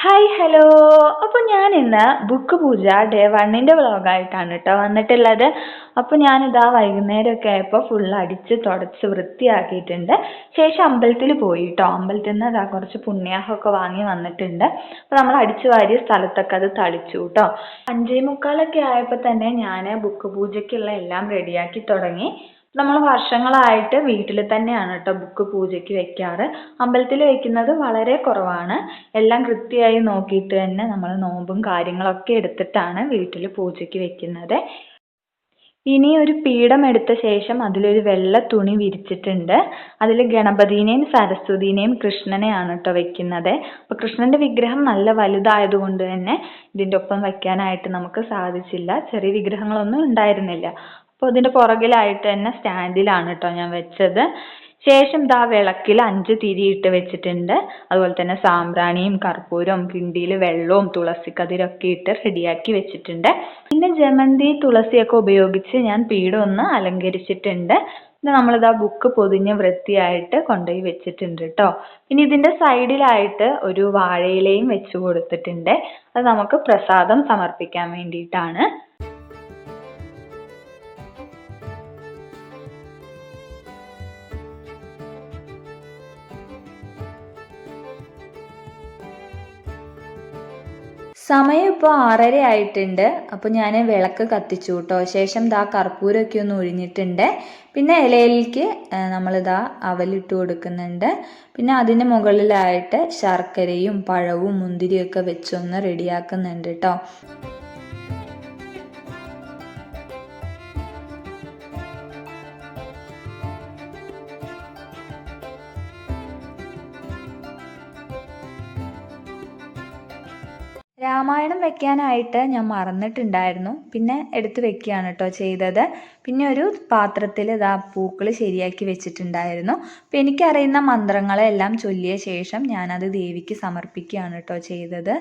Hi hello. അപ്പോൾ ഞാൻ ഇന്ന് ബുക്ക് പൂജ ഡേ 1ൻ്റെ വ്ളോഗായിട്ടാണ് കേട്ടോ വന്നിട്ടുള്ളത്. അപ്പോൾ ഞാനിതാ വൈകുന്നേരമൊക്കെ ആയപ്പോൾ ഫുൾ അടിച്ച് തുടച്ച് വൃത്തിയാക്കിയിട്ടുണ്ട്. ശേഷം അമ്പലത്തിൽ പോയി കേട്ടോ. അമ്പലത്തിൽ നിന്ന് ഇതാ കുറച്ച് പുണ്യാഹമൊക്കെ വാങ്ങി വന്നിട്ടുണ്ട്. അപ്പോൾ നമ്മൾ അടിച്ചു വാരിയ സ്ഥലത്തൊക്കെ അത് തളിച്ചു കേട്ടോ. 5:45 ആയപ്പോൾ തന്നെ ഞാൻ ബുക്ക് പൂജയ്ക്കുള്ള എല്ലാം റെഡിയാക്കി തുടങ്ങി. നമ്മൾ വർഷങ്ങളായിട്ട് വീട്ടിൽ തന്നെയാണ് കേട്ടോ ബുക്ക് പൂജയ്ക്ക് വെക്കാറ്. അമ്പലത്തിൽ വെക്കുന്നത് വളരെ കുറവാണ്. എല്ലാം കൃത്യമായി നോക്കിയിട്ട് തന്നെ നമ്മൾ നോമ്പും കാര്യങ്ങളൊക്കെ എടുത്തിട്ടാണ് വീട്ടിൽ പൂജയ്ക്ക് വെക്കുന്നത്. ഇനി ഒരു പീഠം എടുത്ത ശേഷം അതിലൊരു വെള്ള തുണി വിരിച്ചിട്ടുണ്ട്. അതിൽ ഗണപതിനെയും സരസ്വതിനെയും കൃഷ്ണനെയാണ് കേട്ടോ വെക്കുന്നത്. അപ്പോൾ കൃഷ്ണന്റെ വിഗ്രഹം നല്ല വലുതായതുകൊണ്ട് തന്നെ ഇതിൻ്റെ ഒപ്പം വയ്ക്കാനായിട്ട് നമുക്ക് സാധിച്ചില്ല. ചെറിയ വിഗ്രഹങ്ങളൊന്നും ഉണ്ടായിരുന്നില്ല. അപ്പോൾ ഇതിൻ്റെ പുറകിലായിട്ട് തന്നെ സ്റ്റാൻഡിലാണ് കേട്ടോ ഞാൻ വെച്ചത്. ശേഷം ദാ വിളക്കിൽ 5 തിരിയിട്ട് വെച്ചിട്ടുണ്ട്. അതുപോലെ തന്നെ സാമ്പ്രാണിയും കർപ്പൂരവും കിണ്ടിയിൽ വെള്ളവും തുളസിക്കതിരൊക്കെ ഇട്ട് റെഡിയാക്കി വെച്ചിട്ടുണ്ട്. പിന്നെ ജമന്തി തുളസിയൊക്കെ ഉപയോഗിച്ച് ഞാൻ പീഠം ഒന്ന് അലങ്കരിച്ചിട്ടുണ്ട്. പിന്നെ നമ്മളിതാ ബുക്ക് പൊതിഞ്ഞ് വൃത്തിയായിട്ട് കൊണ്ടുപോയി വെച്ചിട്ടുണ്ട് കേട്ടോ. പിന്നെ ഇതിൻ്റെ സൈഡിലായിട്ട് ഒരു വാഴയിലയും വെച്ച് കൊടുത്തിട്ടുണ്ട്. അത് നമുക്ക് പ്രസാദം സമർപ്പിക്കാൻ വേണ്ടിയിട്ടാണ്. സമയം ഇപ്പോൾ 6:30 ആയിട്ടുണ്ട്. അപ്പോൾ ഞാൻ വിളക്ക് കത്തിച്ചു കേട്ടോ. ശേഷം ദാ കർപ്പൂരമൊക്കെ ഒന്ന് ഒഴിഞ്ഞിട്ടുണ്ട്. പിന്നെ ഇലയിലേക്ക് നമ്മളിതാ അവലിട്ട് കൊടുക്കുന്നുണ്ട്. പിന്നെ അതിന് മുകളിലായിട്ട് ശർക്കരയും പഴവും മുന്തിരിയൊക്കെ വെച്ചൊന്ന് റെഡിയാക്കുന്നുണ്ട് കേട്ടോ. രാമായണം വെക്കാനായിട്ട് ഞാൻ മറന്നിട്ടുണ്ടായിരുന്നു. പിന്നെ എടുത്ത് വെക്കുകയാണ് കേട്ടോ ചെയ്തത്. പിന്നെ ഒരു പാത്രത്തിൽ ഇതാ പൂക്കൾ ശരിയാക്കി വെച്ചിട്ടുണ്ടായിരുന്നു. അപ്പോൾ എനിക്കറിയുന്ന മന്ത്രങ്ങളെല്ലാം ചൊല്ലിയ ശേഷം ഞാനത് ദേവിക്ക് സമർപ്പിക്കുകയാണ് കേട്ടോ ചെയ്തത്.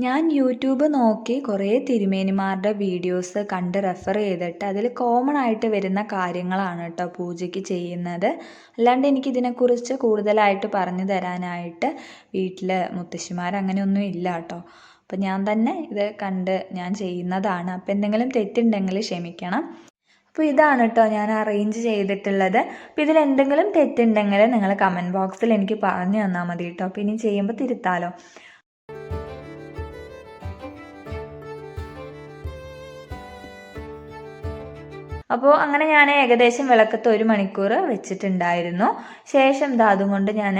ഞാൻ യൂട്യൂബ് നോക്കി കുറേ തിരുമേനിമാരുടെ വീഡിയോസ് കണ്ട് റെഫർ ചെയ്തിട്ട് അതിൽ കോമൺ ആയിട്ട് വരുന്ന കാര്യങ്ങളാണ് കേട്ടോ പൂജയ്ക്ക് ചെയ്യുന്നത്. അല്ലാണ്ട് എനിക്കിതിനെക്കുറിച്ച് കൂടുതലായിട്ട് പറഞ്ഞു തരാനായിട്ട് വീട്ടിൽ മുത്തശ്ശിമാർ അങ്ങനെയൊന്നും ഇല്ല കേട്ടോ. അപ്പം ഞാൻ തന്നെ ഇത് കണ്ട് ഞാൻ ചെയ്യുന്നതാണ്. അപ്പം എന്തെങ്കിലും തെറ്റുണ്ടെങ്കിൽ ക്ഷമിക്കണം. അപ്പോൾ ഇതാണ് കേട്ടോ ഞാൻ അറേഞ്ച് ചെയ്തിട്ടുള്ളത്. അപ്പോൾ ഇതിൽ എന്തെങ്കിലും തെറ്റുണ്ടെങ്കിൽ നിങ്ങൾ കമൻറ്റ് ബോക്സിൽ എനിക്ക് പറഞ്ഞു തന്നാൽ മതി കേട്ടോ. അപ്പോൾ ഇനി ചെയ്യുമ്പോൾ തിരുത്താലോ. അപ്പോൾ അങ്ങനെ ഞാൻ ഏകദേശം വിളക്കത്ത് 1 മണിക്കൂർ വെച്ചിട്ടുണ്ടായിരുന്നു. ശേഷം അതുകൊണ്ട് ഞാൻ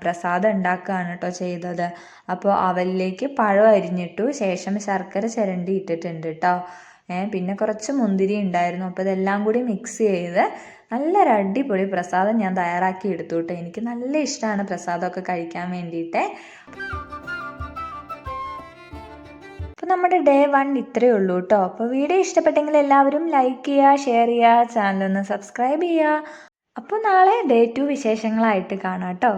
പ്രസാദം ഉണ്ടാക്കുകയാണ് കേട്ടോ ചെയ്തത്. അപ്പോൾ അവലിലേക്ക് പഴം അരിഞ്ഞിട്ടു. ശേഷം ശർക്കര ചിരണ്ടി ഇട്ടിട്ടുണ്ട് കേട്ടോ. പിന്നെ കുറച്ച് മുന്തിരി ഉണ്ടായിരുന്നു. അപ്പോൾ ഇതെല്ലാം കൂടി മിക്സ് ചെയ്ത് നല്ലൊരു അടിപൊളി പ്രസാദം ഞാൻ തയ്യാറാക്കി എടുത്തു കേട്ടോ. എനിക്ക് നല്ല ഇഷ്ടമാണ് പ്രസാദമൊക്കെ കഴിക്കാൻ വേണ്ടിയിട്ട്. അപ്പോൾ നമ്മുടെ ഡേ 1 ഇത്രയേ ഉള്ളൂ കേട്ടോ. അപ്പോൾ വീഡിയോ ഇഷ്ടപ്പെട്ടെങ്കിൽ എല്ലാവരും ലൈക്ക് ചെയ്യുക, ഷെയർ ചെയ്യുക, ചാനലൊന്ന് സബ്സ്ക്രൈബ് ചെയ്യുക. അപ്പോൾ നാളെ ഡേ 2 വിശേഷങ്ങളായിട്ട് കാണാം കേട്ടോ.